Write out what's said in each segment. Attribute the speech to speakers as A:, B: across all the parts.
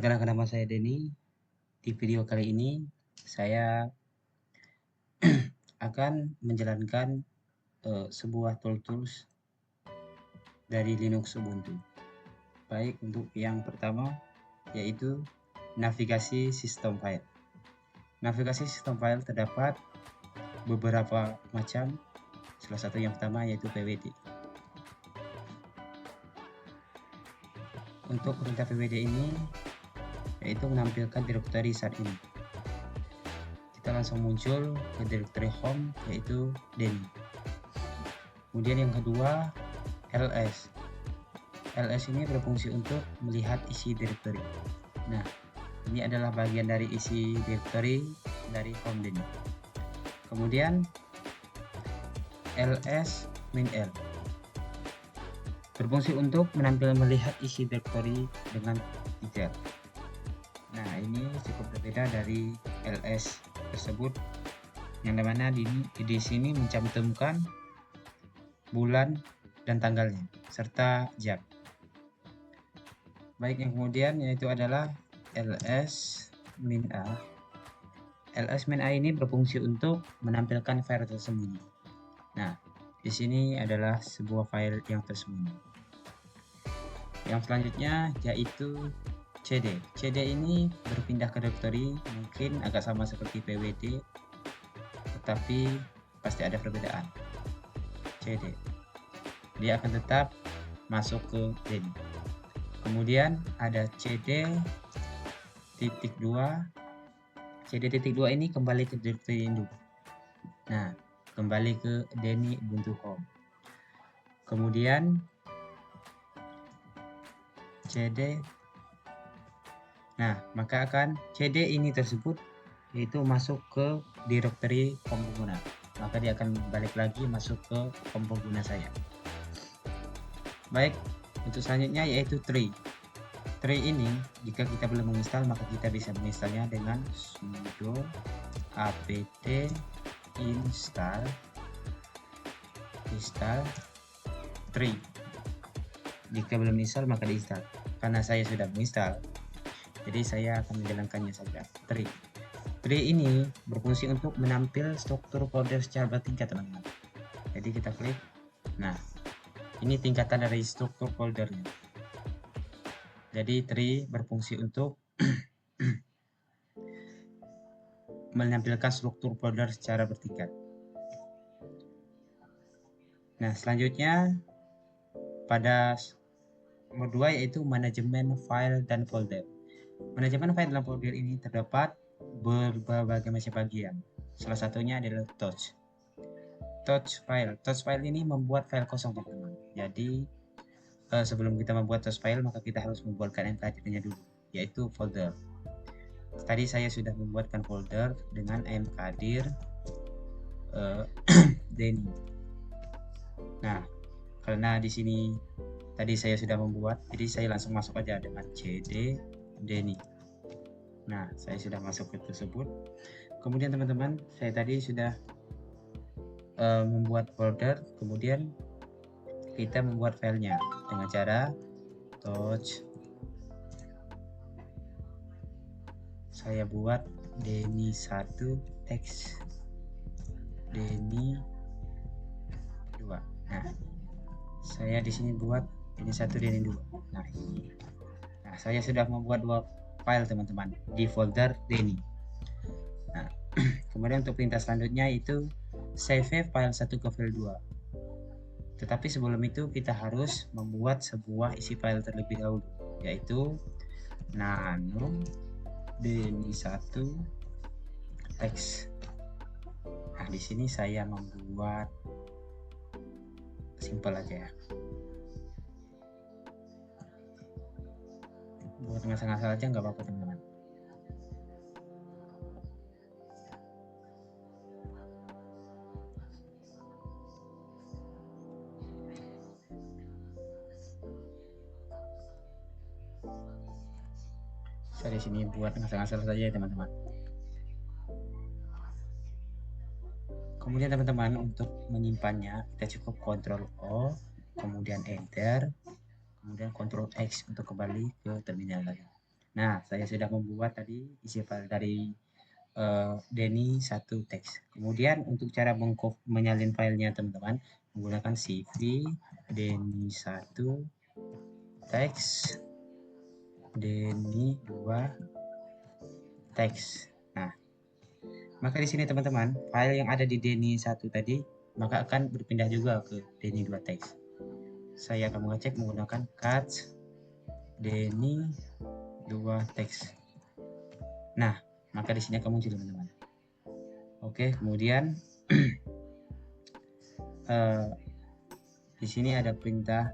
A: Perkenalkan, nama saya Denny. Di video kali ini saya akan menjalankan sebuah tools dari Linux Ubuntu. Baik, untuk yang pertama yaitu navigasi sistem file. Navigasi sistem file terdapat beberapa macam. Salah satu yang pertama yaitu pwd. Untuk perintah pwd ini yaitu menampilkan direktori saat ini. Kita langsung muncul ke direktori home yaitu Denny. Kemudian yang kedua ls. ls ini berfungsi untuk melihat isi direktori. Nah, ini adalah bagian dari isi direktori dari home Denny. Kemudian ls-l berfungsi untuk melihat isi direktori dengan detail. Nah, ini cukup berbeda dari ls tersebut, yang dimana di sini mencantumkan bulan dan tanggalnya serta jam. Baik, yang kemudian yaitu adalah ls-a. ls-a ini berfungsi untuk menampilkan file tersembunyi. Nah, di sini adalah sebuah file yang tersembunyi. Yang selanjutnya yaitu cd. cd ini berpindah ke direktori, mungkin agak sama seperti pwd, tetapi pasti ada perbedaan. cd dia akan tetap masuk ke Denny. Kemudian ada cd-2. cd-2 ini kembali ke direktori induk. Nah, kembali ke Denny Ubuntu Home. Kemudian cd. Nah, maka akan cd ini tersebut yaitu masuk ke direktori home pengguna. Maka dia akan balik lagi masuk ke home pengguna saya. Baik, untuk selanjutnya yaitu tree. Tree ini jika kita belum menginstal, maka kita bisa menginstalnya dengan sudo apt install tree. Jika belum install maka diinstal. Karena saya sudah menginstal, jadi saya akan menjalankannya saja. Tree ini berfungsi untuk menampil struktur folder secara bertingkat, teman-teman. Jadi kita klik. Nah, ini tingkatan dari struktur foldernya. Jadi tree berfungsi untuk menampilkan struktur folder secara bertingkat. Nah, selanjutnya pada nomor 2 yaitu manajemen file dan folder. Manajemen file dan folder ini terdapat berbagai macam bagian. Salah satunya adalah touch file. Touch file ini membuat file kosong, teman-teman. Jadi sebelum kita membuat touch file, maka kita harus membuatkan mkdir-nya dulu, yaitu folder. Tadi saya sudah membuatkan folder dengan mkdir Denny. Nah, karena di sini tadi saya sudah membuat, jadi saya langsung masuk aja dengan cd Denny. Nah, saya sudah masuk ke tersebut. Kemudian teman-teman, saya tadi sudah membuat folder, kemudian kita membuat filenya dengan cara touch. Saya buat Denny1 teks Denny2. Nah, saya di sini buat Denny1 Denny2. Nah, ini. Nah, saya sudah membuat 2 file, teman-teman, di folder Denny. Nah, kemudian untuk perintah selanjutnya itu save file 1 ke file 2. Tetapi sebelum itu kita harus membuat sebuah isi file terlebih dahulu, yaitu nano Denny1 teks. Nah, di sini saya membuat simple aja ya. Buat ngasal-ngasal aja nggak apa-apa, teman-teman. Saya di sini buat ngasal-ngasal saja ya, teman-teman. Kemudian teman-teman, untuk menyimpannya kita cukup Ctrl O, kemudian Enter, kemudian Ctrl X untuk kembali ke terminal lagi. Nah, saya sudah membuat tadi isi file dari Denny 1 teks. Kemudian untuk cara menyalin filenya teman-teman, menggunakan cv Denny 1 teks Denny 2 teks. Nah, maka di sini teman-teman, file yang ada di Denny 1 tadi maka akan berpindah juga ke Denny 2 teks. Saya akan mengecek menggunakan cat Denny 2 teks. Nah, maka di sini akan muncul teman-teman. Oke, kemudian di sini ada perintah.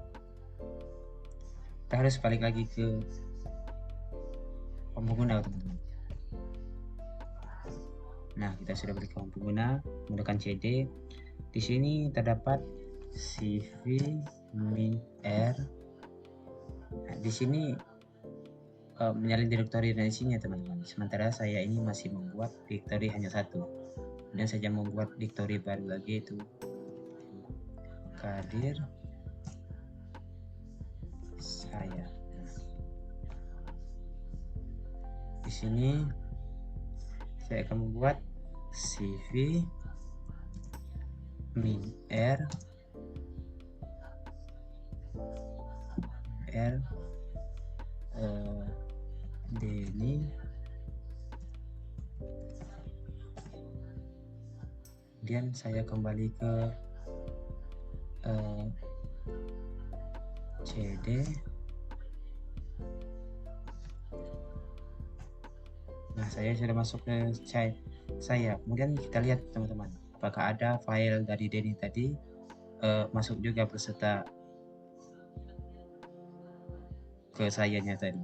A: Kita harus balik lagi ke pengguna teman-teman. Nah, kita sudah balik ke pengguna, menggunakan cd. Di sini terdapat cv min r. Nah, di sini menyalin direktori dan isinya teman-teman. Sementara saya ini masih membuat direktori hanya satu. Dan saja membuat direktori baru lagi, itu kadir saya. Di sini saya akan membuat cv min r Denny. Kemudian saya kembali ke cd. Nah, saya sudah masuk ke saya. Kemudian kita lihat teman-teman, apakah ada file dari Denny tadi masuk juga beserta ke sayanya tadi.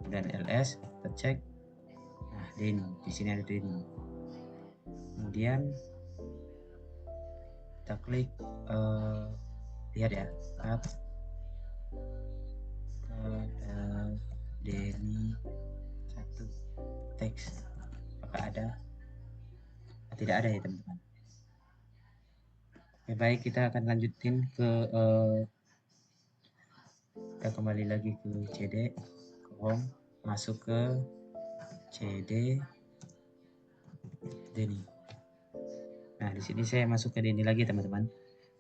A: Dan ls kita cek. Nah, Denny, di sini ada Denny. Kemudian kita klik, lihat ya, Denny 1 teks, apakah ada? Tidak ada ya teman-teman. Oke, baik, kita akan lanjutin ke kita kembali lagi ke cd, ke home, masuk ke cd Denny. Nah, di sini saya masuk ke Denny lagi teman-teman.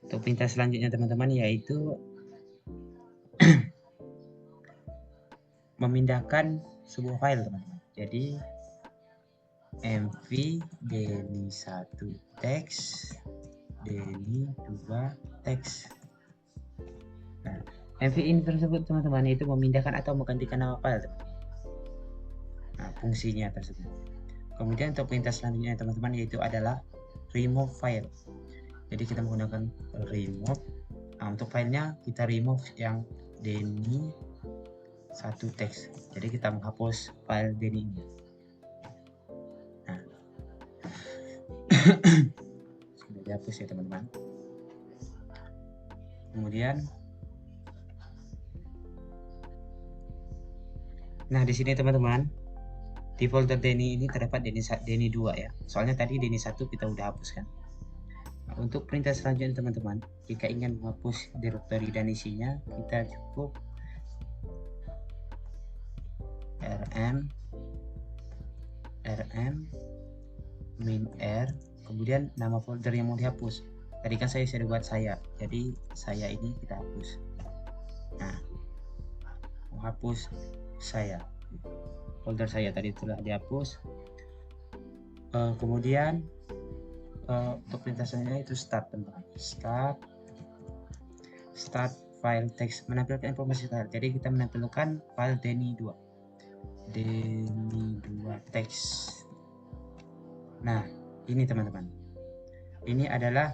A: Untuk perintah selanjutnya teman-teman yaitu memindahkan sebuah file teman-teman. Jadi mv Denny 1 teks Denny 2 teks. Nah, mv ini tersebut teman-teman itu memindahkan atau menggantikan nama file teman-teman. Nah, fungsinya tersebut. Kemudian untuk perintah selanjutnya teman-teman yaitu adalah remove file. Jadi kita menggunakan remove. Nah, untuk filenya kita remove yang Denny 1 teks. Jadi kita menghapus file Denny ini. Nah, sudah dihapus ya teman-teman. Kemudian, nah di sini teman-teman, di folder Denny ini terdapat Denny 2 ya. Soalnya tadi Denny 1 kita udah hapuskan. Nah, untuk perintah selanjutnya teman-teman, jika ingin menghapus direktori dan isinya, kita cukup rm min r, kemudian nama folder yang mau dihapus. Tadi kan saya sudah buat saya, jadi saya ini kita hapus. Nah, menghapus saya, folder saya tadi telah dihapus. Kemudian untuk perintah selanjutnya itu start teman-teman. Start file text, menampilkan informasi file. Jadi kita menampilkan file Denny 2 teks. Nah, ini teman-teman, ini adalah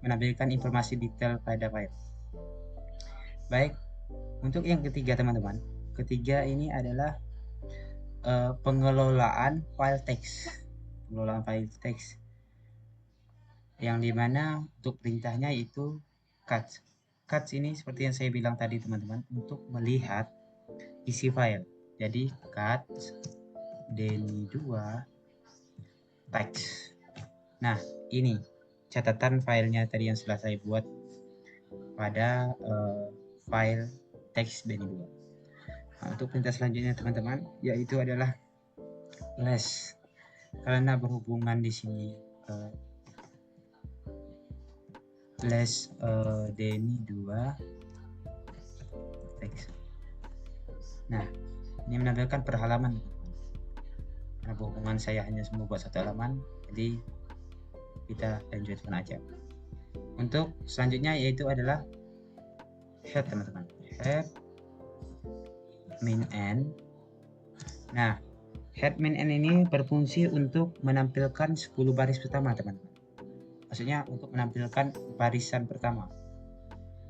A: menampilkan informasi detail pada file. Baik, untuk yang ketiga teman-teman, ketiga ini adalah pengelolaan file teks. Pengelolaan file teks yang dimana untuk perintahnya itu cut. Cut ini seperti yang saya bilang tadi teman-teman, untuk melihat isi file. Jadi cut Denny 2 teks. Nah, ini catatan filenya tadi yang sudah saya buat pada file teks Denny 2. Nah, untuk perintah selanjutnya teman-teman yaitu adalah less, karena berhubungan di sini less Denny 2 teks. Nah, ini menampilkan per halaman. Karena berhubungan saya hanya membuat satu halaman, jadi kita lanjutkan aja. Untuk selanjutnya yaitu adalah head teman-teman, head min n. Nah, head min n ini berfungsi untuk menampilkan 10 baris pertama teman-teman. Maksudnya untuk menampilkan barisan pertama.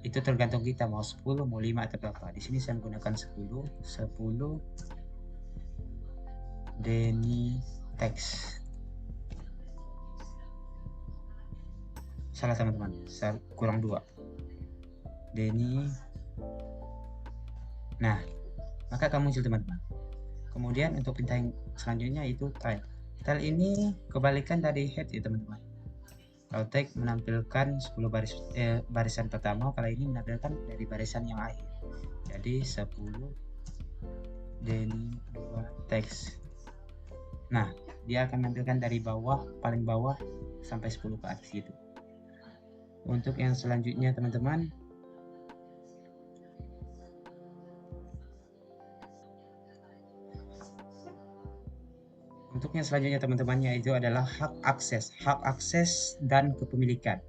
A: Itu tergantung kita mau 10, mau 5 atau berapa. Di sini saya menggunakan 10 Denny teks. Salah teman-teman, kurang 2. Denny. Nah, maka akan muncul teman-teman. Kemudian untuk perintah yang selanjutnya itu tile. Tile ini kebalikan dari head ya teman-teman. Kalau tag menampilkan 10 barisan pertama, kalau ini menampilkan dari barisan yang akhir. Jadi 10 Denny 2 teks. Nah, dia akan menampilkan dari bawah, paling bawah sampai 10 ke atas gitu. Untuk yang selanjutnya teman-teman, teman-teman yaitu adalah hak akses dan kepemilikan.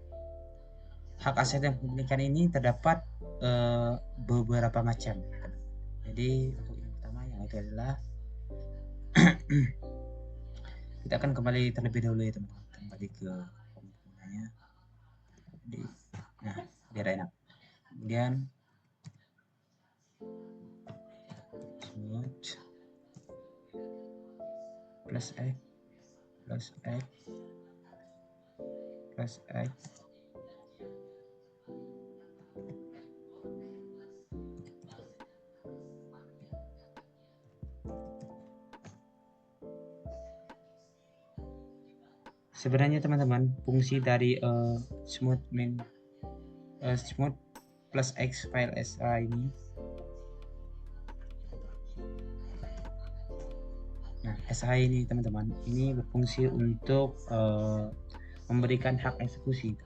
A: Hak akses dan kepemilikan ini terdapat beberapa macam. Jadi untuk yang pertama yang itu adalah kita akan kembali terlebih dahulu ya teman-teman, kembali ke penggunanya. Nah, biar enak. Kemudian plus x plus x plus x sebenarnya teman-teman fungsi dari smooth plus x file SA ini. Nah, SA ini teman-teman ini berfungsi untuk memberikan hak eksekusi.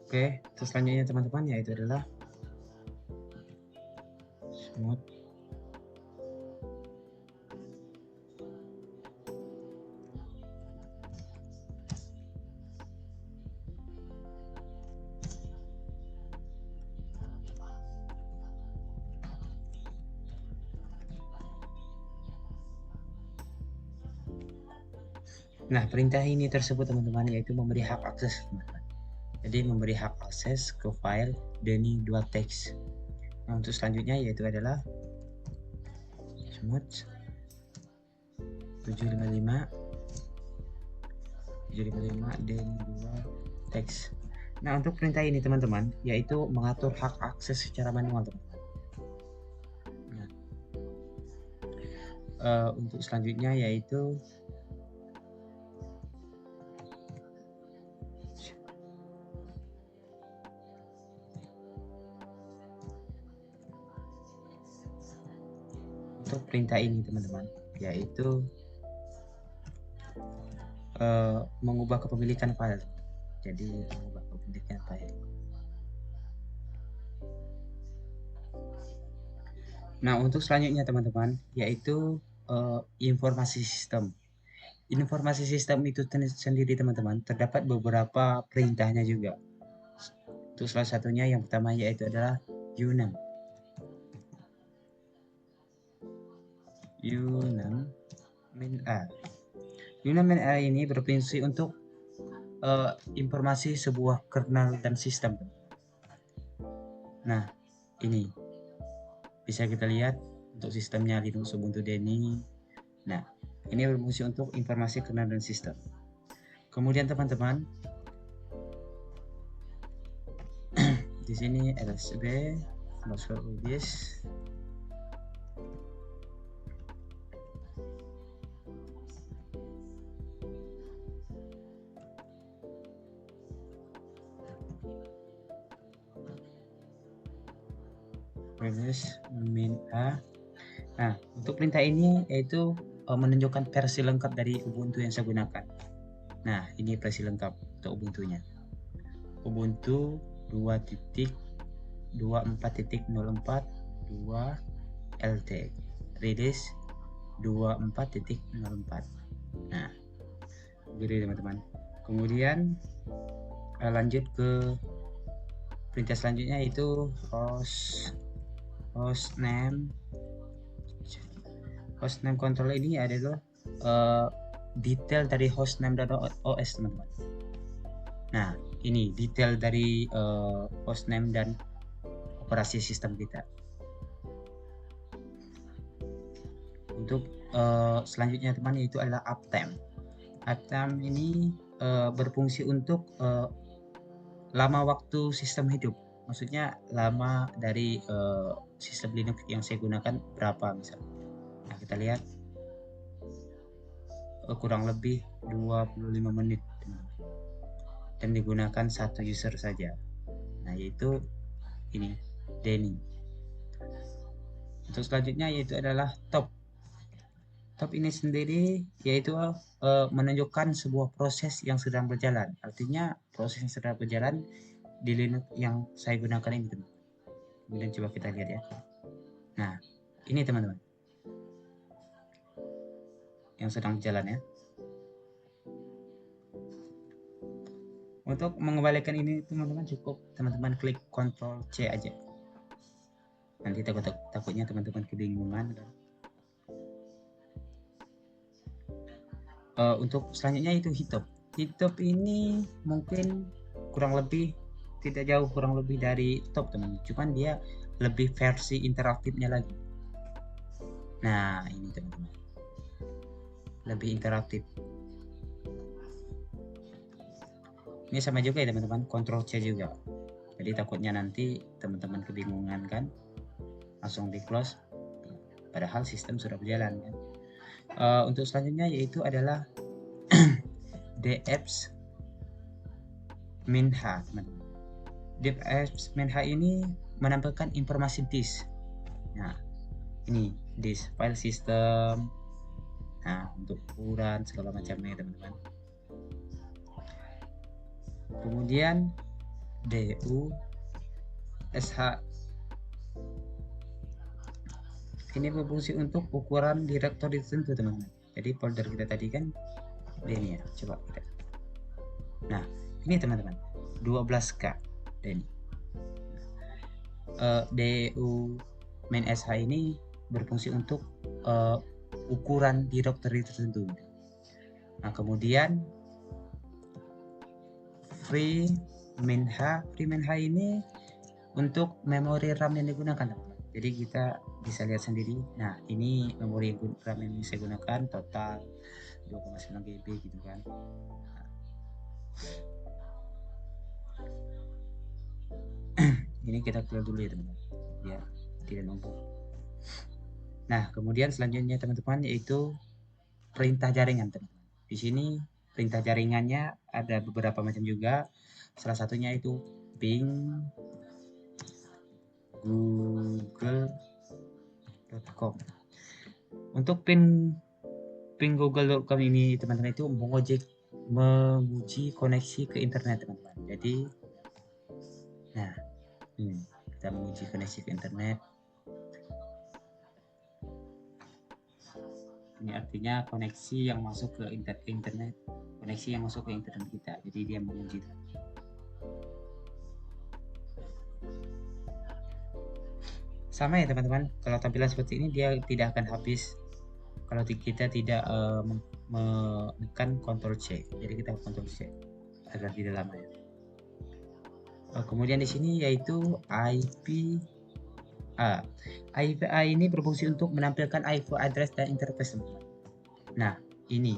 A: Oke, terus selanjutnya teman-teman yaitu adalah smooth Nah, perintah ini tersebut teman-teman yaitu memberi hak akses teman-teman. Jadi memberi hak akses ke file Denny 2 teks. Nah, untuk selanjutnya yaitu adalah smooth 755 Denny 2 teks. Nah, untuk perintah ini teman-teman yaitu mengatur hak akses secara manual teman-teman. Nah, untuk selanjutnya yaitu untuk perintah ini teman-teman yaitu mengubah kepemilikan file. Jadi mengubah kepemilikan file. Nah, untuk selanjutnya teman-teman yaitu informasi sistem. Informasi sistem itu sendiri teman-teman terdapat beberapa perintahnya juga. Untuk salah satunya yang pertama yaitu adalah unum min a. Unum min a ini berfungsi untuk informasi sebuah kernel dan sistem. Nah, ini bisa kita lihat untuk sistemnya Linux Ubuntu Denny. Nah, ini berfungsi untuk informasi kernel dan sistem. Kemudian teman-teman di sini lsb /ubis release min a. Nah, untuk perintah ini yaitu menunjukkan versi lengkap dari Ubuntu yang saya gunakan. Nah, ini versi lengkap untuk Ubuntu-nya. Ubuntu 2.24.04 2 LT release 24.04. Nah, begitu teman-teman. Kemudian lanjut ke perintah selanjutnya, yaitu hostname control. Ini adalah detail dari hostname.os teman-teman. Nah, ini detail dari hostname dan operasi sistem kita. Untuk selanjutnya teman, yaitu adalah uptime. Uptime ini berfungsi untuk lama waktu sistem hidup. Maksudnya lama dari sistem Linux yang saya gunakan berapa misalnya. Nah, kita lihat kurang lebih 25 menit dan digunakan satu user saja. Nah, yaitu ini Denny. Untuk selanjutnya yaitu adalah top. Top ini sendiri yaitu menunjukkan sebuah proses yang sedang berjalan. Artinya proses yang sedang berjalan di Linux yang saya gunakan ini teman. Kemudian coba kita lihat ya. Nah, ini teman-teman yang sedang berjalan ya. Untuk mengembalikan ini teman-teman, cukup teman-teman klik Ctrl C aja. Nanti takutnya teman-teman kebingungan. Untuk selanjutnya itu hitop. Hitop ini mungkin kurang lebih tidak jauh kurang lebih dari top teman-teman. Cuman dia lebih versi interaktifnya lagi. Nah, ini teman-teman. Lebih interaktif. Ini sama juga ya teman-teman, Ctrl C juga. Jadi takutnya nanti teman-teman kebingungan kan, langsung di close. Padahal sistem sudah berjalan kan. Untuk selanjutnya yaitu adalah dapps min h teman-teman. Dapps min h ini menampilkan informasi disk. Nah, ini disk file system. Nah, untuk ukuran segala macamnya teman-teman. Kemudian du sh ini berfungsi untuk ukuran direktori tertentu teman-teman. Jadi folder kita tadi kan ini ya, coba kita. Nah, ini teman-teman 12K ini. Du main sh ini berfungsi untuk ukuran direktori tertentu. Nah, kemudian free main h ini untuk memori RAM yang digunakan teman-teman. Jadi kita bisa lihat sendiri. Nah, ini memori RAM yang saya gunakan total 2,9 GB gitu kan. Ini kita clear dulu ya teman-teman, ya tidak numpuk. Nah, kemudian selanjutnya teman-teman yaitu perintah jaringan teman-teman. Di sini perintah jaringannya ada beberapa macam juga. Salah satunya itu ping google.com. Untuk ping google.com ini teman-teman itu menguji koneksi ke internet teman-teman. Jadi nah, ini kita menguji koneksi ke internet. Ini artinya koneksi yang masuk ke internet, koneksi yang masuk ke internet kita. Jadi dia menguji. Sama ya teman-teman, kalau tampilan seperti ini dia tidak akan habis kalau kita tidak menekan Ctrl C. Jadi kita Ctrl C agar tidak lama ya. Kemudian di sini yaitu IPA. IPA ini berfungsi untuk menampilkan IP address dan interface teman-teman. Nah, ini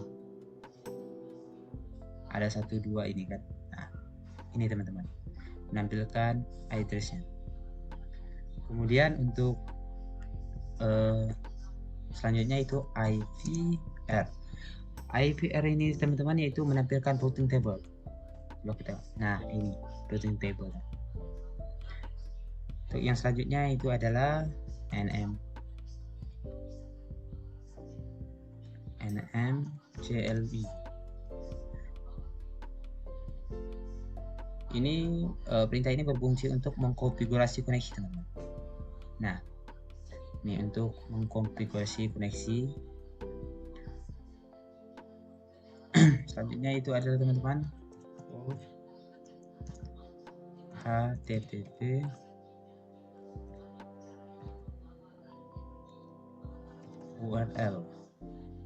A: ada 1, 2 ini kan. Nah, ini teman-teman menampilkan addressnya. Kemudian untuk selanjutnya itu IPR. IPR ini teman-teman yaitu menampilkan routing table. Nah, ini routing table. Untuk yang selanjutnya itu adalah nmglb. Ini perintah ini berfungsi untuk mengkonfigurasi koneksi, teman-teman. Nah, ini untuk mengkonfigurasi koneksi. Selanjutnya itu adalah, teman-teman, http URL.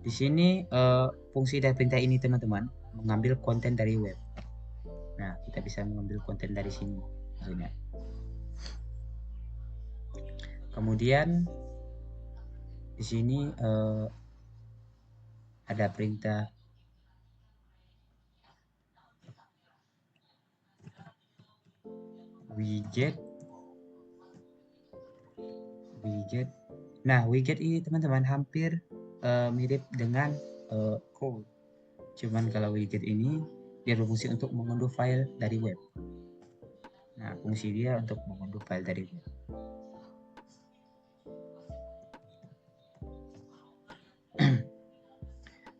A: Di sini fungsi dari perintah ini, teman-teman, mengambil konten dari web. Nah, kita bisa mengambil konten dari sini maksudnya. Kemudian di sini ada perintah widget. Nah, widget ini, teman-teman, hampir mirip dengan code. Cuman kalau widget ini dia berfungsi untuk mengunduh file dari web. Nah, fungsi dia untuk mengunduh file dari web.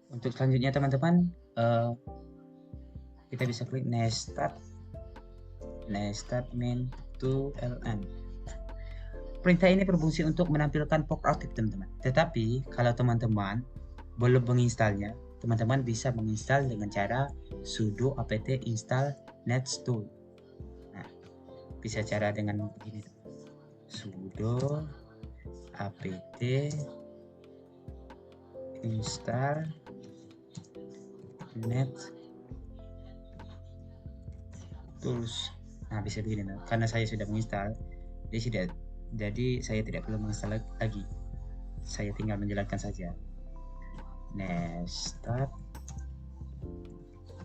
A: Untuk selanjutnya, teman-teman, kita bisa klik next start main to ln. Perintah ini berfungsi untuk menampilkan port aktif, teman-teman. Tetapi kalau teman-teman belum menginstalnya, teman-teman bisa menginstal dengan cara sudo apt install netstool. Nah, bisa cara dengan begini, sudo apt install nettools. Nah, bisa begini. Karena saya sudah menginstal, jadi saya tidak perlu menginstal lagi. Saya tinggal menjalankan saja. Start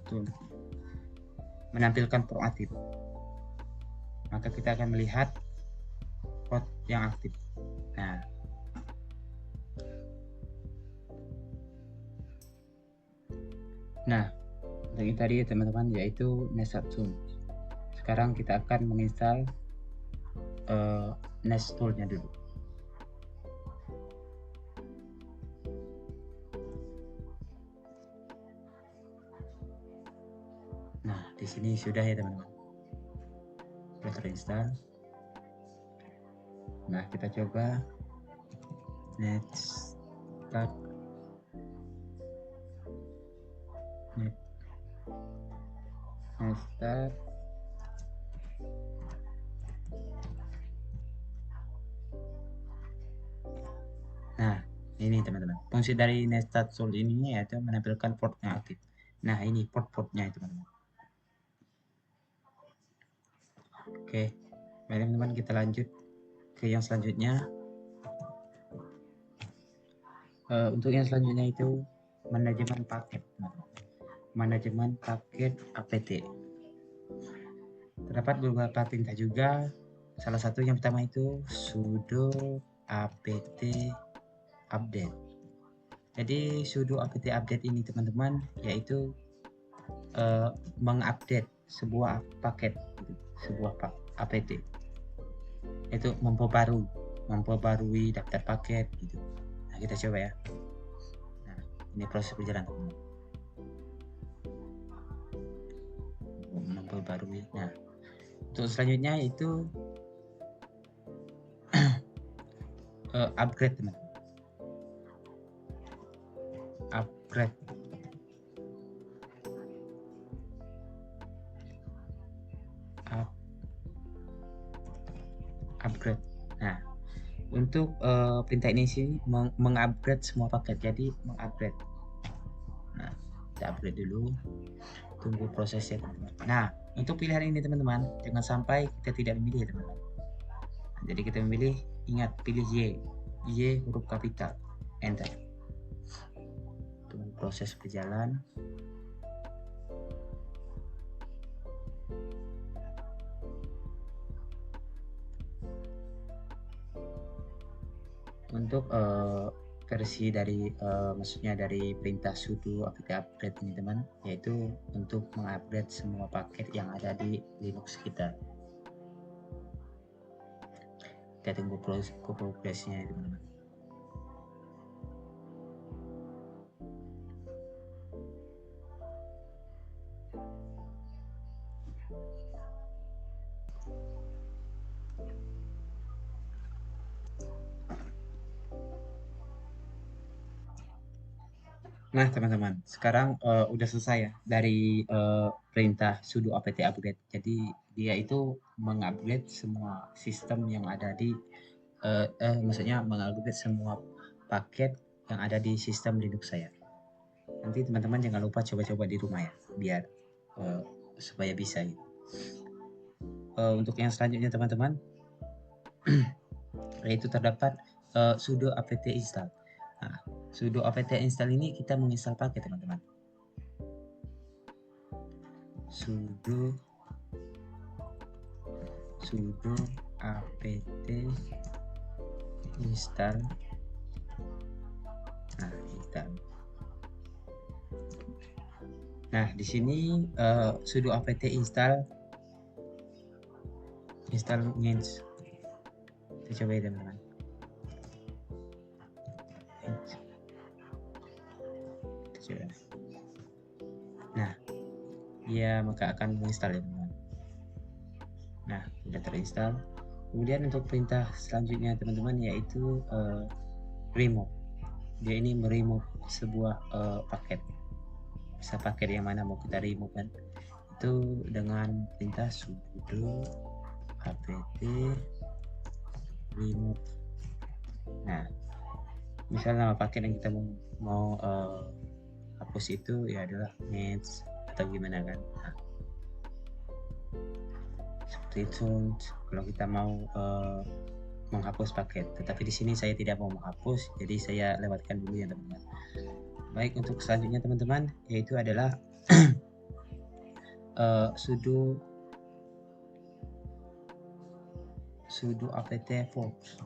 A: tool menampilkan port aktif. Maka kita akan melihat port yang aktif. Nah, yang tadi, teman-teman, yaitu netstool. Sekarang kita akan menginstal netstool-nya dulu. Nah, di sini sudah ya, teman-teman. Sudah terinstall. Nah, kita coba netstat. Nah, ini, teman-teman, fungsi dari netstool ini yaitu menampilkan port yang aktif. Nah, ini port-portnya, teman-teman. Oke, baik, teman-teman, kita lanjut ke yang selanjutnya. Untuk yang selanjutnya itu manajemen paket, manajemen paket apt. Terdapat beberapa perintah juga. Salah satu yang pertama itu sudo apt update. Jadi sudo apt update ini, teman-teman, yaitu mengupdate sebuah paket, sebuah apt. Itu memperbarui daftar paket gitu. Nah, kita coba ya. Nah, ini proses berjalan, teman-teman. Memperbarui. Nah, untuk selanjutnya itu upgrade, teman. Upgrade. Nah, untuk perintah ini sih mengupgrade semua paket. Jadi mengupgrade. Nah, kita upgrade dulu. Tunggu prosesnya, teman-teman. Nah, untuk pilihan ini, teman-teman, jangan sampai kita tidak memilih, teman-teman. Nah, jadi kita memilih, ingat, pilih Y huruf kapital, enter. Tunggu proses berjalan. Untuk versi dari maksudnya dari perintah sudo apt upgrade ini, teman, yaitu untuk mengupgrade semua paket yang ada di Linux kita. Kita tunggu progresnya teman-teman. Nah, teman-teman, sekarang udah selesai ya dari perintah sudo apt upgrade. Jadi dia itu mengupgrade semua sistem yang ada di maksudnya mengupgrade semua paket yang ada di sistem Linux saya. Nanti teman-teman jangan lupa coba-coba di rumah ya, biar supaya bisa gitu. Untuk yang selanjutnya teman-teman, yaitu terdapat sudo apt install. Nah, sudo apt install ini kita menginstal paket teman-teman. Sudo apt install. Nah, install. Nah, di sini sudo apt install means kita coba ya teman-teman. Kita coba. Nah, dia maka akan menginstal ya teman-teman. Nah, sudah terinstall. Kemudian untuk perintah selanjutnya teman-teman yaitu remove. Dia ini meremove sebuah paket. Bisa paket yang mana mau kita remove kan? Itu dengan perintah sudo apt remove. Nah, misalnya nama paket yang kita mau hapus itu ya adalah match atau gimana kan? Nah, seperti itu kalau kita mau menghapus paket. Tetapi di sini saya tidak mau menghapus, jadi saya lewatkan dulu ya teman-teman. Baik, untuk selanjutnya teman-teman yaitu adalah sudo apt forge.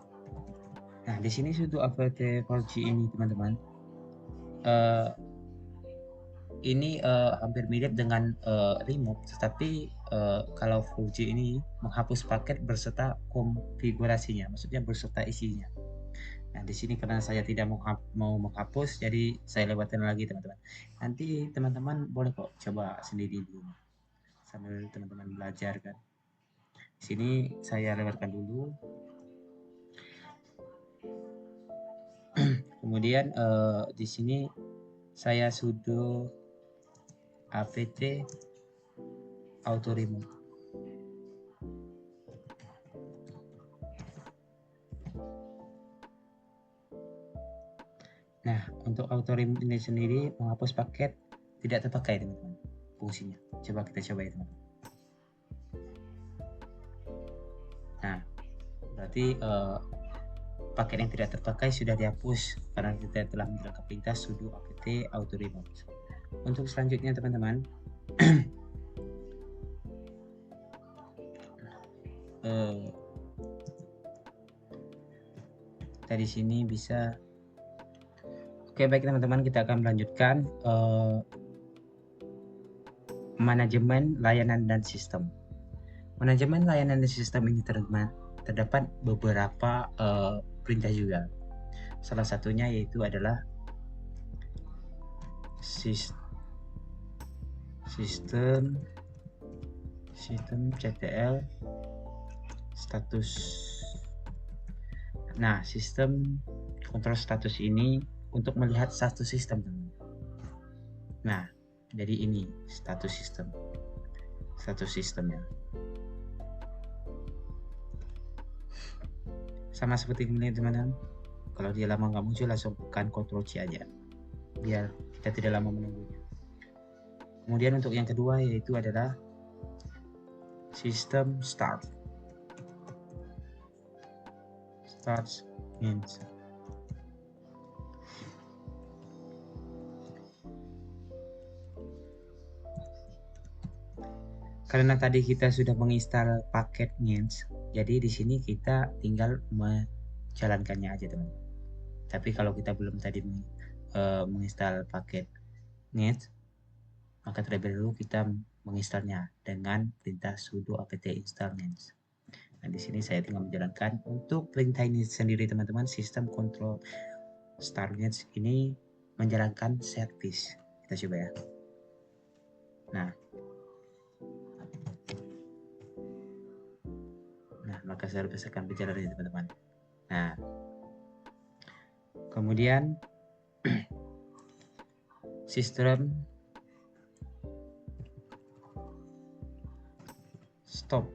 A: Nah, di sini sudo apt forge ini teman-teman, ini hampir mirip dengan remove, tetapi kalau forge ini menghapus paket berserta konfigurasinya, maksudnya berserta isinya. Nah, di sini karena saya tidak mau menghapus, jadi saya lewatin lagi teman-teman. Nanti teman-teman boleh kok coba sendiri dulu sambil teman-teman belajar kan. Di sini saya lewatkan dulu. Kemudian di sini saya sudo apt auto remove. Nah, untuk auto remove ini sendiri menghapus paket tidak terpakai teman-teman fungsinya. Coba kita coba ya teman-teman. Nah, berarti paket yang tidak terpakai sudah dihapus karena kita telah menjalankan perintah sudo apt auto remove. Untuk selanjutnya teman-teman, kita di sini bisa. Oke, baik teman-teman, kita akan melanjutkan manajemen layanan dan sistem. Manajemen layanan dan sistem ini terdapat beberapa perintah juga. Salah satunya yaitu adalah sistem ctl status. Nah, sistem kontrol status ini untuk melihat status sistem. Nah, jadi ini status sistemnya. Sama seperti ini teman-teman. Kalau dia lama nggak muncul, langsung tekan Ctrl C aja, biar kita tidak lama menunggunya. Kemudian untuk yang kedua yaitu adalah sistem start means. Karena tadi kita sudah menginstal paket means, jadi di sini kita tinggal menjalankannya aja teman-teman. Tapi kalau kita belum tadi menginstal paket means, maka terlebih dahulu kita menginstalnya dengan perintah sudo apt install means. Nah, di sini saya tinggal menjalankan untuk perintah ini sendiri teman-teman. Sistem control StarNet ini menjalankan service. Kita coba ya. Nah, maka saya berdasarkan perjalanan ini teman-teman. Nah, kemudian sistem stop.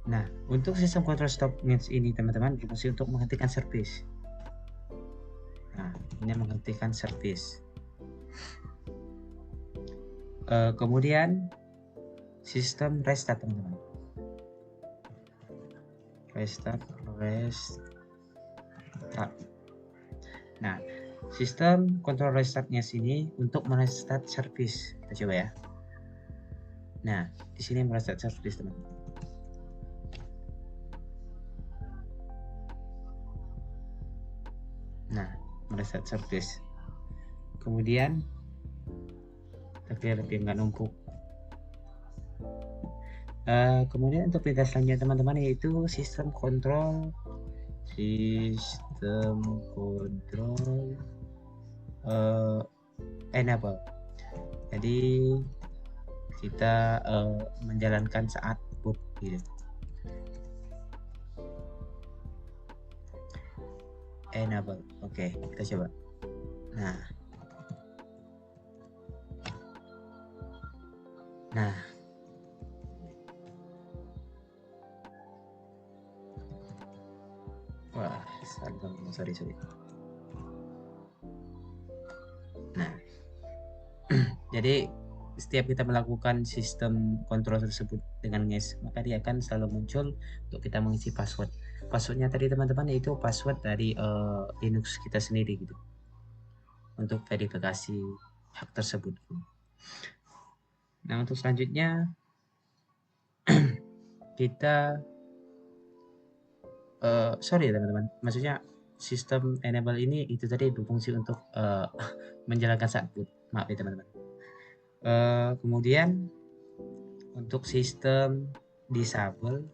A: Nah, untuk sistem control stop means ini teman-teman berfungsi untuk menghentikan service. Nah, ini menghentikan service. Kemudian sistem restart teman-teman. Restart. Nah, sistem control restartnya sini untuk merestart service. Kita coba ya. Nah, di sini merestart service teman-teman. Nah, merestart service. Kemudian tapi lebih nggak numpuk. Kemudian untuk perintah selanjutnya teman-teman yaitu sistem control enable. Jadi kita menjalankan saat boot gitu. Enable. Oke, kita coba. Nah, wah, sorry. Nah, jadi setiap kita melakukan sistem kontrol tersebut dengan nges, maka dia akan selalu muncul untuk kita mengisi password. Passwordnya tadi teman-teman yaitu password dari Linux kita sendiri gitu, untuk verifikasi hak tersebut. Nah, untuk selanjutnya kita sorry ya teman-teman, maksudnya sistem enable ini itu tadi berfungsi untuk menjalankan saat boot. Maaf ya teman-teman. Kemudian untuk sistem disable.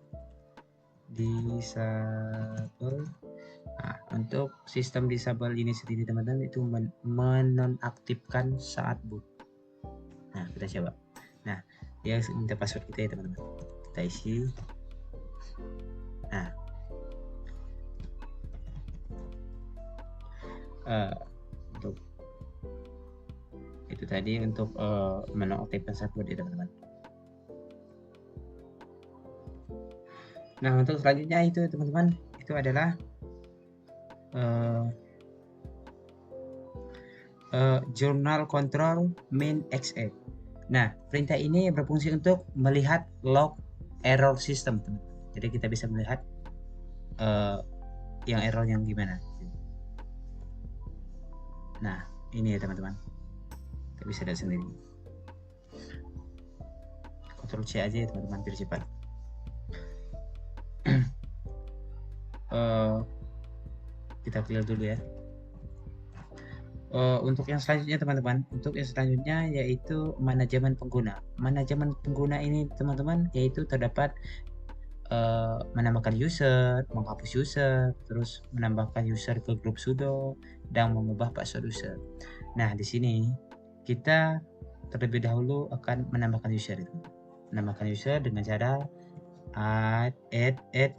A: Nah, untuk sistem disable ini sendiri teman-teman itu menonaktifkan saat boot. Nah, kita coba. Nah, dia minta password kita ya teman-teman. Kita isi. Nah, untuk itu tadi untuk menonaktifkan saat boot ya teman-teman. Nah, untuk selanjutnya itu teman-teman itu adalah journal control main exe. Nah, perintah ini berfungsi untuk melihat log error system teman-teman. Jadi kita bisa melihat yang error yang gimana. Nah, ini ya teman-teman, kita bisa lihat sendiri. Ctrl C aja ya teman-teman biar cepat. Kita clear dulu ya. Untuk yang selanjutnya teman-teman, untuk yang selanjutnya yaitu manajemen pengguna. Manajemen pengguna ini teman-teman yaitu terdapat menambahkan user, menghapus user, terus menambahkan user ke grup sudo, dan mengubah password user. Nah, di sini kita terlebih dahulu akan menambahkan user itu. Menambahkan user dengan cara add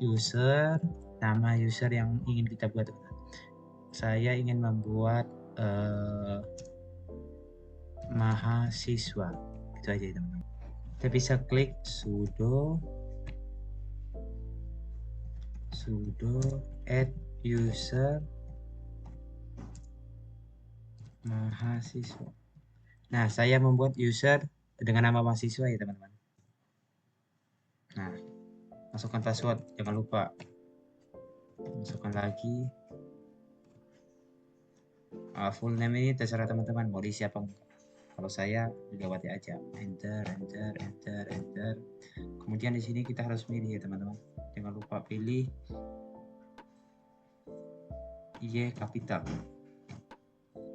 A: user, nama user yang ingin kita buat. Saya ingin membuat mahasiswa. Itu aja teman-teman. Kita bisa klik sudo add user mahasiswa. Nah, saya membuat user dengan nama mahasiswa ya teman-teman. Nah, masukkan password, jangan lupa. Masukkan lagi. Full name ini terserah teman-teman mau diisi apa enggak. Kalau saya Megawati aja. Enter. Kemudian di sini kita harus pilih ya teman-teman. Jangan lupa pilih Y kapital.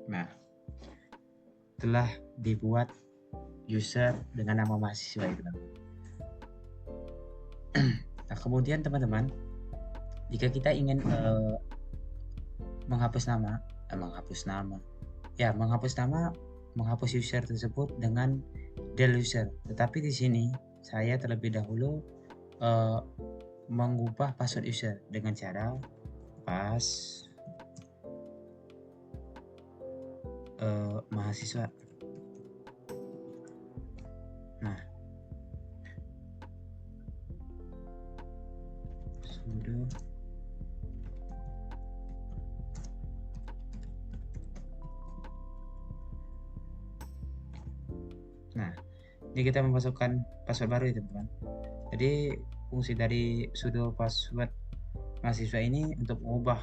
A: Nah, telah dibuat user dengan nama mahasiswa itu teman-teman. Nah, kemudian teman-teman, jika kita ingin menghapus nama, menghapus user tersebut dengan del user. Tetapi di sini saya terlebih dahulu mengubah password user dengan cara mahasiswa. Nah, sudo ini kita memasukkan password baru ya teman-teman. Jadi fungsi dari sudo password mahasiswa ini untuk mengubah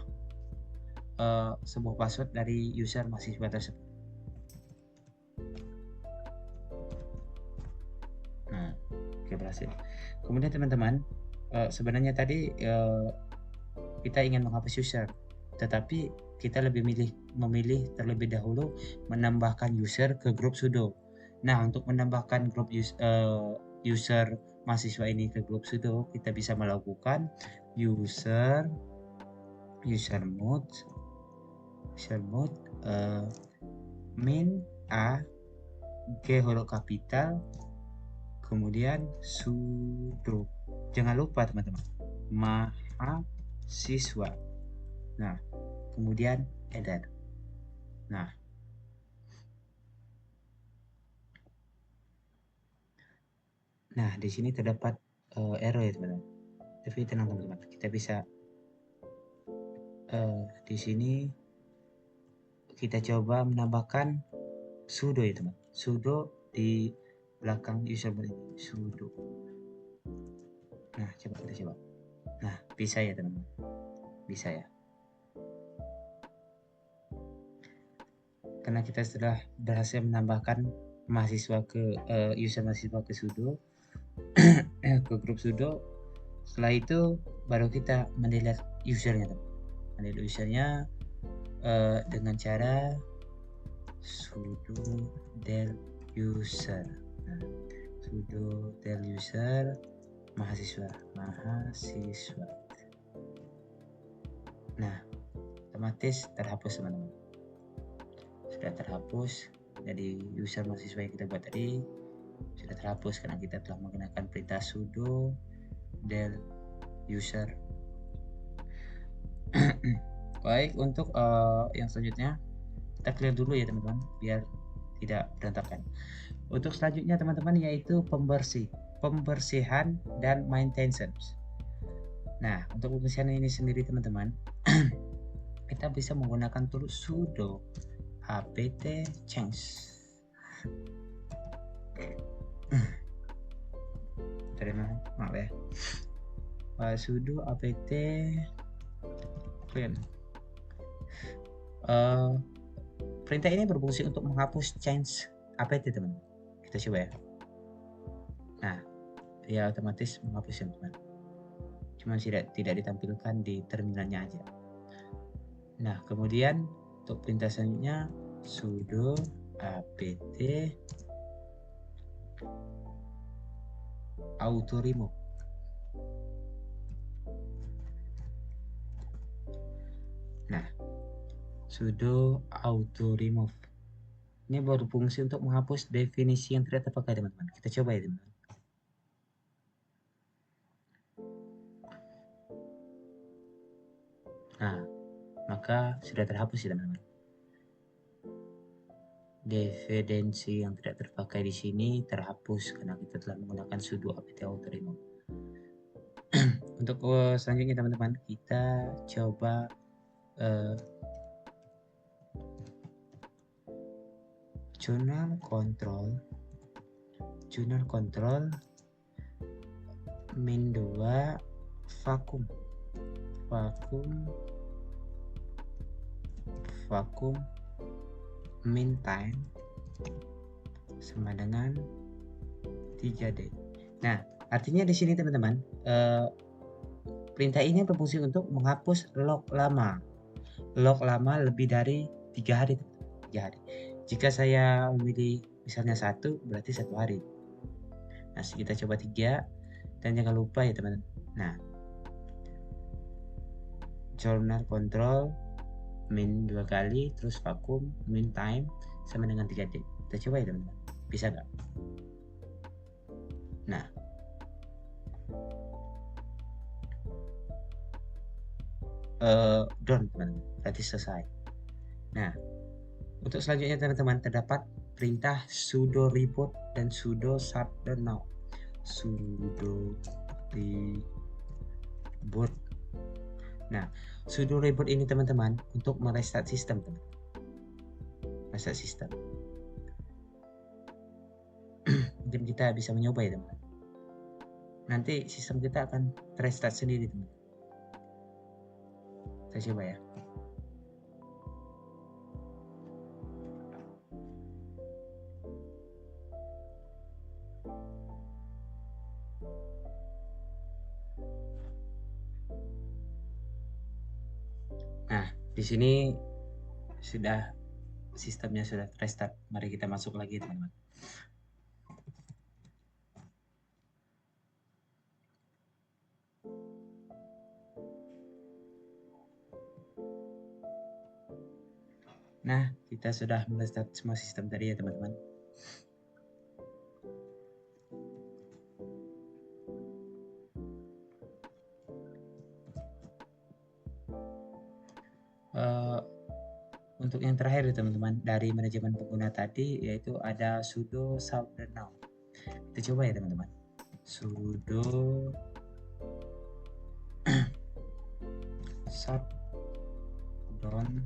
A: sebuah password dari user mahasiswa tersebut. Nah, oke, berhasil. Kemudian teman-teman, sebenarnya tadi kita ingin menghapus user, tetapi kita lebih memilih terlebih dahulu menambahkan user ke grup sudo. Nah, untuk menambahkan grup user mahasiswa ini ke grup sudo, kita bisa melakukan user mode min a g huruf kapital kemudian sudo. Jangan lupa teman-teman, mahasiswa. Nah, kemudian enter. Nah, di sini terdapat error ya teman-teman. Tapi tenang teman-teman, kita bisa di sini kita coba menambahkan sudo ya teman. Sudo di belakang user ini, sudo. Nah, kita coba. Nah, bisa ya teman-teman. Bisa ya. Karena kita sudah berhasil menambahkan mahasiswa ke user mahasiswa ke sudo ke grup sudo. Setelah itu baru kita mendelete usernya teman. Mendelete usernya dengan cara sudo del user. Nah, sudo del user mahasiswa. Nah, otomatis terhapus teman-teman. Sudah terhapus. Jadi user mahasiswa yang kita buat tadi sudah terhapus karena kita telah menggunakan perintah sudo del user. Baik, untuk yang selanjutnya kita clear dulu ya teman-teman biar tidak berantakan. Untuk selanjutnya teman-teman yaitu pembersihan dan maintenance. Nah, untuk pembersihan ini sendiri teman-teman kita bisa menggunakan tool sudo apt change. Maaf ya. Sudo apt clean. Perintah ini berfungsi untuk menghapus change apt teman. Kita coba ya. Nah, dia otomatis menghapus teman. Cuma tidak ditampilkan di terminalnya aja. Nah, kemudian untuk perintah selanjutnya sudo apt auto remove. Nah, sudo auto remove ini berfungsi untuk menghapus definisi yang tidak terpakai teman-teman. Kita coba ya teman-teman. Nah, maka sudah terhapus ya teman-teman. Definisi yang tidak terpakai di sini terhapus karena kita telah menggunakan sudo apt auto remove. Untuk selanjutnya teman-teman, kita coba journal control min 2 vacuum min time sama dengan 3D. Nah, artinya di sini teman-teman perintah ini berfungsi untuk menghapus log lama lebih dari 3 hari. Jika saya memilih misalnya 1, berarti 1 hari. Nah, kita coba 3 dan jangan lupa ya teman-teman, Nah, journal control min 2 kali, terus vakum, min time sama dengan 3 detik. Kita coba ya teman-teman, bisa nggak? Nah, done teman-teman, berarti selesai. Nah, untuk selanjutnya teman-teman terdapat perintah sudo reboot dan sudo shutdown now. Sudo reboot. Nah, sudo reboot ini teman-teman untuk merestart sistem, teman. Restart sistem. Mungkin kita bisa mencoba ya teman. Nanti sistem kita akan restart sendiri teman. Kita coba ya. Nah, di sini sudah sistemnya sudah restart. Mari kita masuk lagi teman-teman. Nah, kita sudah merestart semua sistem tadi ya teman-teman. Untuk yang terakhir ya teman-teman, dari manajemen pengguna tadi yaitu ada sudo shutdown now. Kita coba ya teman-teman. Sudo shutdown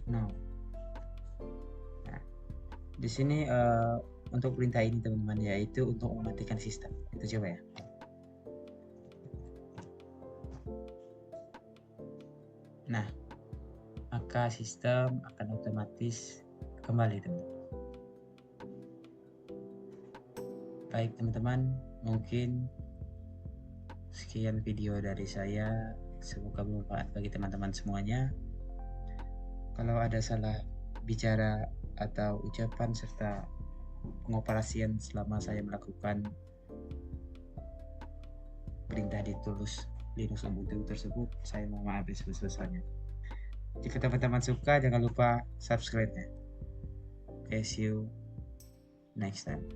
A: now. Nah, di sini untuk perintah ini teman-teman yaitu untuk mematikan sistem. Kita coba ya. Nah, maka sistem akan otomatis kembali teman-teman. Baik teman-teman, mungkin sekian video dari saya. Semoga bermanfaat bagi teman-teman semuanya. Kalau ada salah bicara atau ucapan serta pengoperasian selama saya melakukan perintah di tools Linux Ubuntu tersebut, saya mohon maaf sebesar-besarnya. Jika teman-teman suka, jangan lupa subscribe-nya. Okay, see you next time.